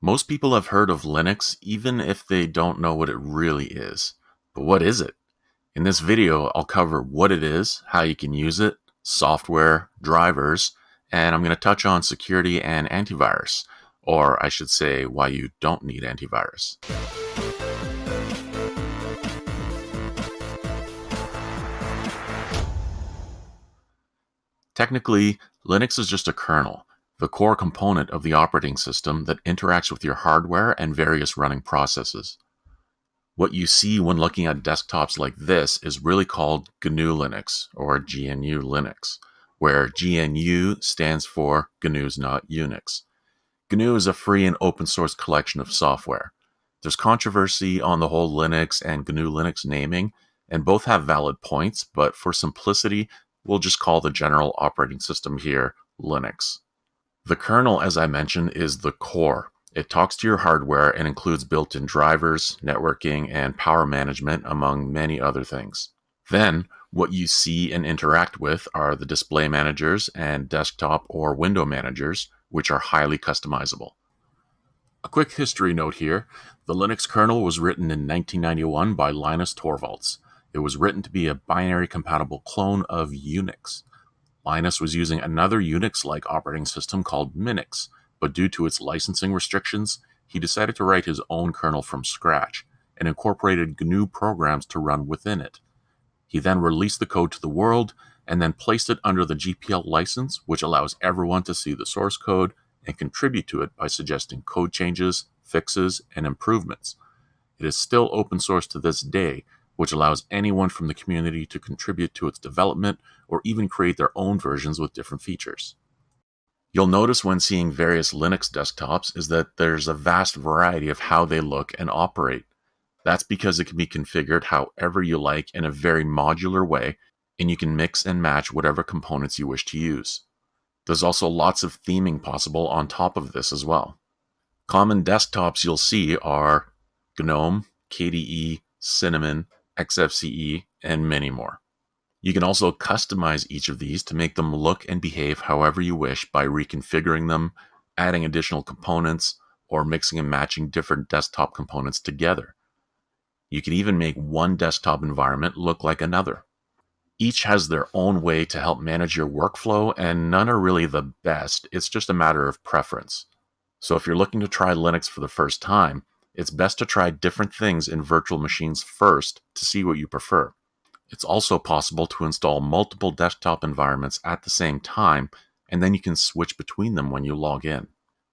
Most people have heard of Linux, even if they don't know what it really is. But what is it? In this video, I'll cover what it is, how you can use it, software, drivers, and I'm going to touch on security and antivirus, or I should say why you don't need antivirus. Technically, Linux is just a kernel, the core component of the operating system that interacts with your hardware and various running processes. What you see when looking at desktops like this is really called GNU Linux or GNU Linux, where GNU stands for GNU's Not Unix. GNU is a free and open source collection of software. There's controversy on the whole Linux and GNU Linux naming, and both have valid points, but for simplicity, we'll just call the general operating system here Linux. The kernel, as I mentioned, is the core. It talks to your hardware and includes built-in drivers, networking, and power management, among many other things. Then, what you see and interact with are the display managers and desktop or window managers, which are highly customizable. A quick history note here. The Linux kernel was written in 1991 by Linus Torvalds. It was written to be a binary-compatible clone of Unix. Linus was using another Unix-like operating system called Minix, but due to its licensing restrictions, he decided to write his own kernel from scratch and incorporated GNU programs to run within it. He then released the code to the world and then placed it under the GPL license, which allows everyone to see the source code and contribute to it by suggesting code changes, fixes, and improvements. It is still open source to this day, which allows anyone from the community to contribute to its development or even create their own versions with different features. You'll notice when seeing various Linux desktops is that there's a vast variety of how they look and operate. That's because it can be configured however you like in a very modular way, and you can mix and match whatever components you wish to use. There's also lots of theming possible on top of this as well. Common desktops you'll see are GNOME, KDE, Cinnamon, XFCE, and many more. You can also customize each of these to make them look and behave however you wish by reconfiguring them, adding additional components, or mixing and matching different desktop components together. You can even make one desktop environment look like another. Each has their own way to help manage your workflow, and none are really the best. It's just a matter of preference. So if you're looking to try Linux for the first time, it's best to try different things in virtual machines first to see what you prefer. It's also possible to install multiple desktop environments at the same time, and then you can switch between them when you log in.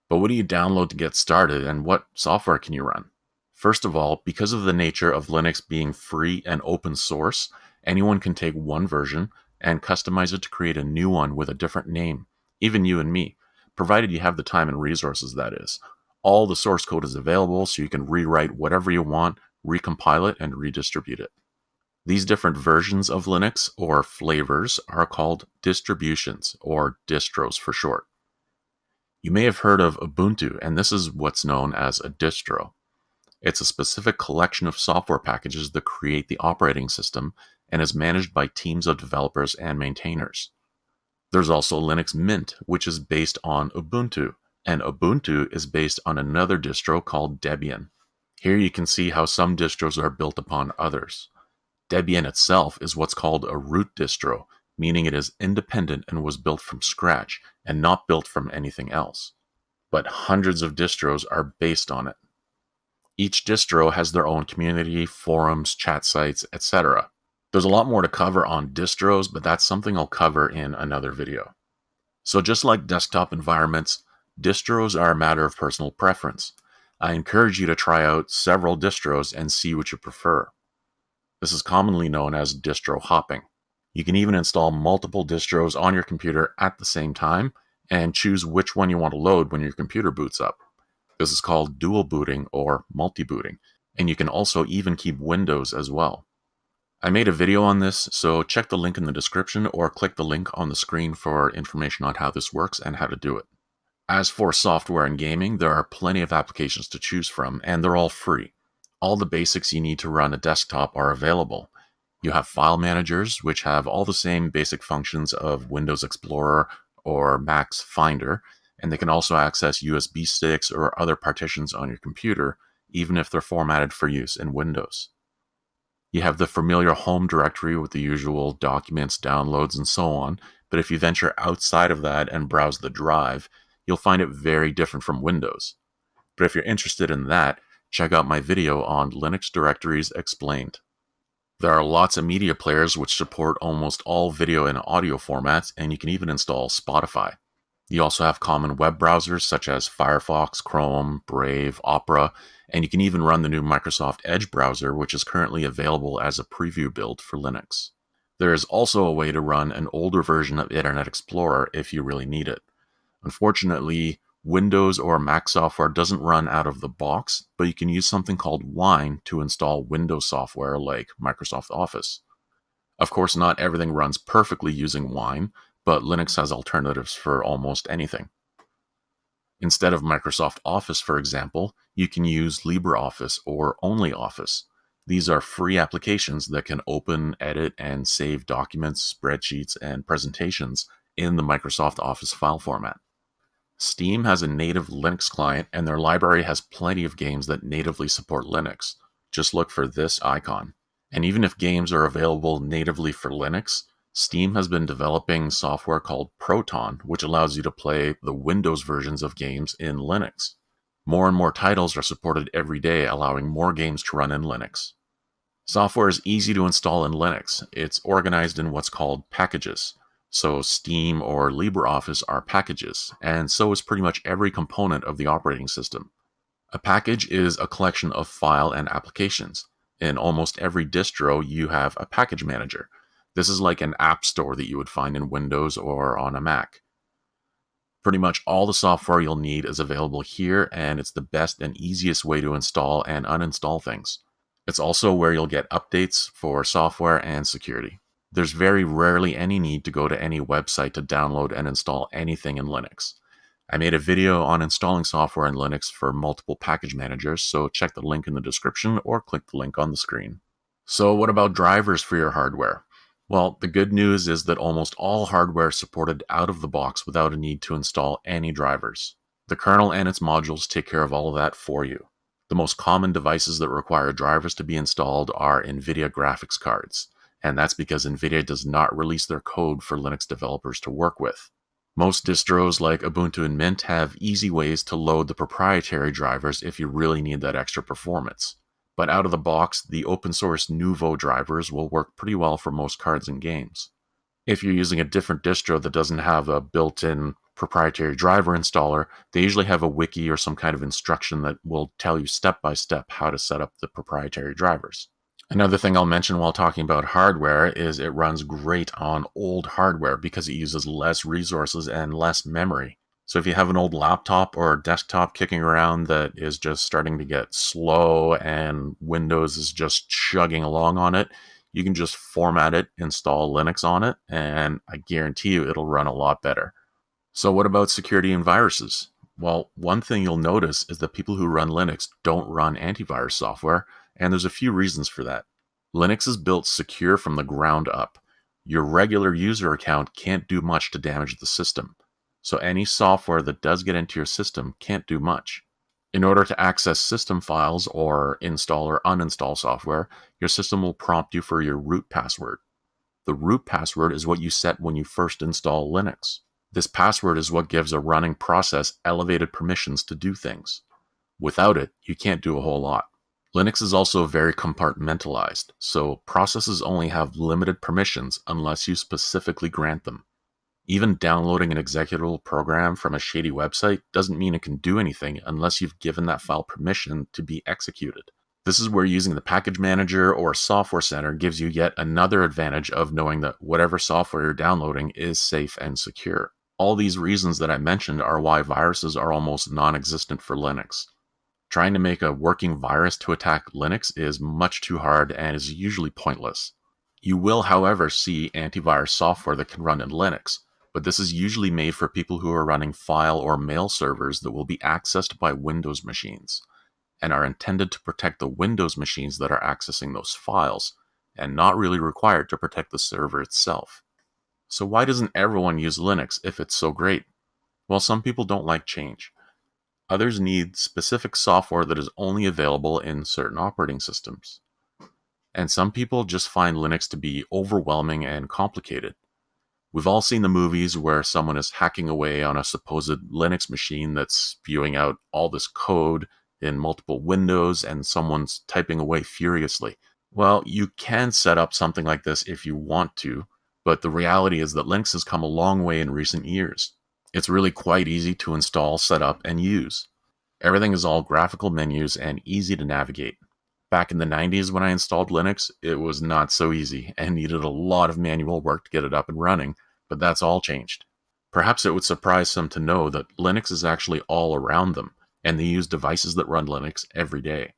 But what do you download to get started, and what software can you run? First of all, because of the nature of Linux being free and open source, anyone can take one version and customize it to create a new one with a different name, even you and me, provided you have the time and resources, that is. All the source code is available, so you can rewrite whatever you want, recompile it, and redistribute it. These different versions of Linux, or flavors, are called distributions, or distros for short. You may have heard of Ubuntu, and this is what's known as a distro. It's a specific collection of software packages that create the operating system and is managed by teams of developers and maintainers. There's also Linux Mint, which is based on Ubuntu, and Ubuntu is based on another distro called Debian. Here you can see how some distros are built upon others. Debian itself is what's called a root distro, meaning it is independent and was built from scratch and not built from anything else. But hundreds of distros are based on it. Each distro has their own community, forums, chat sites, etc. There's a lot more to cover on distros, but that's something I'll cover in another video. So just like desktop environments, distros are a matter of personal preference. I encourage you to try out several distros and see what you prefer. This is commonly known as distro hopping. You can even install multiple distros on your computer at the same time and choose which one you want to load when your computer boots up. This is called dual booting or multi-booting, and you can also even keep Windows as well. I made a video on this, so check the link in the description or click the link on the screen for information on how this works and how to do it. As for software and gaming, there are plenty of applications to choose from, and they're all free. All the basics you need to run a desktop are available. You have file managers, which have all the same basic functions of Windows Explorer or Mac's Finder, and they can also access USB sticks or other partitions on your computer, even if they're formatted for use in Windows. You have the familiar home directory with the usual documents, downloads, and so on, but if you venture outside of that and browse the drive, you'll find it very different from Windows. But if you're interested in that, check out my video on Linux directories explained. There are lots of media players which support almost all video and audio formats, and you can even install Spotify. You also have common web browsers such as Firefox, Chrome, Brave, Opera, and you can even run the new Microsoft Edge browser, which is currently available as a preview build for Linux. There is also a way to run an older version of Internet Explorer if you really need it. Unfortunately, Windows or Mac software doesn't run out of the box, but you can use something called Wine to install Windows software like Microsoft Office. Of course, not everything runs perfectly using Wine, but Linux has alternatives for almost anything. Instead of Microsoft Office, for example, you can use LibreOffice or OnlyOffice. These are free applications that can open, edit, and save documents, spreadsheets, and presentations in the Microsoft Office file format. Steam has a native Linux client, and their library has plenty of games that natively support Linux. Just look for this icon. And even if games are available natively for Linux, Steam has been developing software called Proton, which allows you to play the Windows versions of games in Linux. More and more titles are supported every day, allowing more games to run in Linux. Software is easy to install in Linux. It's organized in what's called packages. So Steam or LibreOffice are packages, and so is pretty much every component of the operating system. A package is a collection of file and applications. In almost every distro, you have a package manager. This is like an app store that you would find in Windows or on a Mac. Pretty much all the software you'll need is available here, and it's the best and easiest way to install and uninstall things. It's also where you'll get updates for software and security. There's very rarely any need to go to any website to download and install anything in Linux. I made a video on installing software in Linux for multiple package managers, so check the link in the description or click the link on the screen. So what about drivers for your hardware? Well, the good news is that almost all hardware is supported out of the box without a need to install any drivers. The kernel and its modules take care of all of that for you. The most common devices that require drivers to be installed are NVIDIA graphics cards, and that's because NVIDIA does not release their code for Linux developers to work with. Most distros like Ubuntu and Mint have easy ways to load the proprietary drivers if you really need that extra performance. But out of the box, the open source Nouveau drivers will work pretty well for most cards and games. If you're using a different distro that doesn't have a built-in proprietary driver installer, they usually have a wiki or some kind of instruction that will tell you step by step how to set up the proprietary drivers. Another thing I'll mention while talking about hardware is it runs great on old hardware because it uses less resources and less memory. So if you have an old laptop or desktop kicking around that is just starting to get slow and Windows is just chugging along on it, you can just format it, install Linux on it, and I guarantee you it'll run a lot better. So what about security and viruses? Well, one thing you'll notice is that people who run Linux don't run antivirus software, and there's a few reasons for that. Linux is built secure from the ground up. Your regular user account can't do much to damage the system, so any software that does get into your system can't do much. In order to access system files or install or uninstall software, your system will prompt you for your root password. The root password is what you set when you first install Linux. This password is what gives a running process elevated permissions to do things. Without it, you can't do a whole lot. Linux is also very compartmentalized, so processes only have limited permissions unless you specifically grant them. Even downloading an executable program from a shady website doesn't mean it can do anything unless you've given that file permission to be executed. This is where using the package manager or software center gives you yet another advantage of knowing that whatever software you're downloading is safe and secure. All these reasons that I mentioned are why viruses are almost non-existent for Linux. Trying to make a working virus to attack Linux is much too hard and is usually pointless. You will, however, see antivirus software that can run in Linux, but this is usually made for people who are running file or mail servers that will be accessed by Windows machines, and are intended to protect the Windows machines that are accessing those files, and not really required to protect the server itself. So why doesn't everyone use Linux if it's so great? Well, some people don't like change. Others need specific software that is only available in certain operating systems. And some people just find Linux to be overwhelming and complicated. We've all seen the movies where someone is hacking away on a supposed Linux machine that's spewing out all this code in multiple windows and someone's typing away furiously. Well, you can set up something like this if you want to, but the reality is that Linux has come a long way in recent years. It's really quite easy to install, set up, and use. Everything is all graphical menus and easy to navigate. Back in the 90s when I installed Linux, it was not so easy and needed a lot of manual work to get it up and running, but that's all changed. Perhaps it would surprise some to know that Linux is actually all around them, and they use devices that run Linux every day.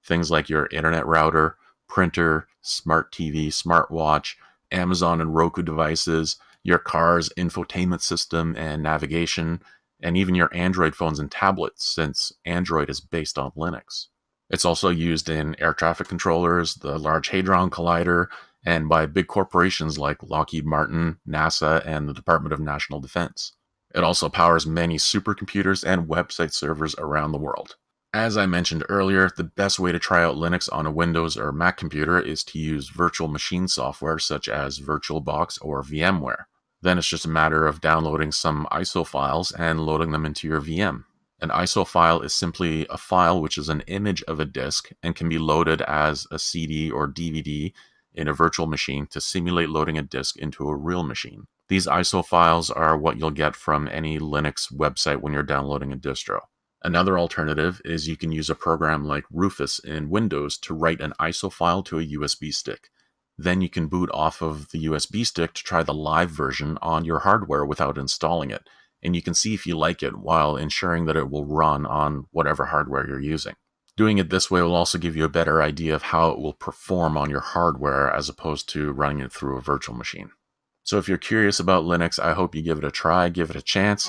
Things like your internet router, printer, smart TV, smartwatch, Amazon and Roku devices, your car's infotainment system and navigation, and even your Android phones and tablets, since Android is based on Linux. It's also used in air traffic controllers, the Large Hadron Collider, and by big corporations like Lockheed Martin, NASA, and the Department of National Defense. It also powers many supercomputers and website servers around the world. As I mentioned earlier, the best way to try out Linux on a Windows or Mac computer is to use virtual machine software such as VirtualBox or VMware. Then it's just a matter of downloading some ISO files and loading them into your VM. An ISO file is simply a file which is an image of a disk and can be loaded as a CD or DVD in a virtual machine to simulate loading a disk into a real machine. These ISO files are what you'll get from any Linux website when you're downloading a distro. Another alternative is you can use a program like Rufus in Windows to write an ISO file to a USB stick. Then you can boot off of the USB stick to try the live version on your hardware without installing it, and you can see if you like it while ensuring that it will run on whatever hardware you're using. Doing it this way will also give you a better idea of how it will perform on your hardware as opposed to running it through a virtual machine. So if you're curious about Linux, I hope you give it a try, give it a chance.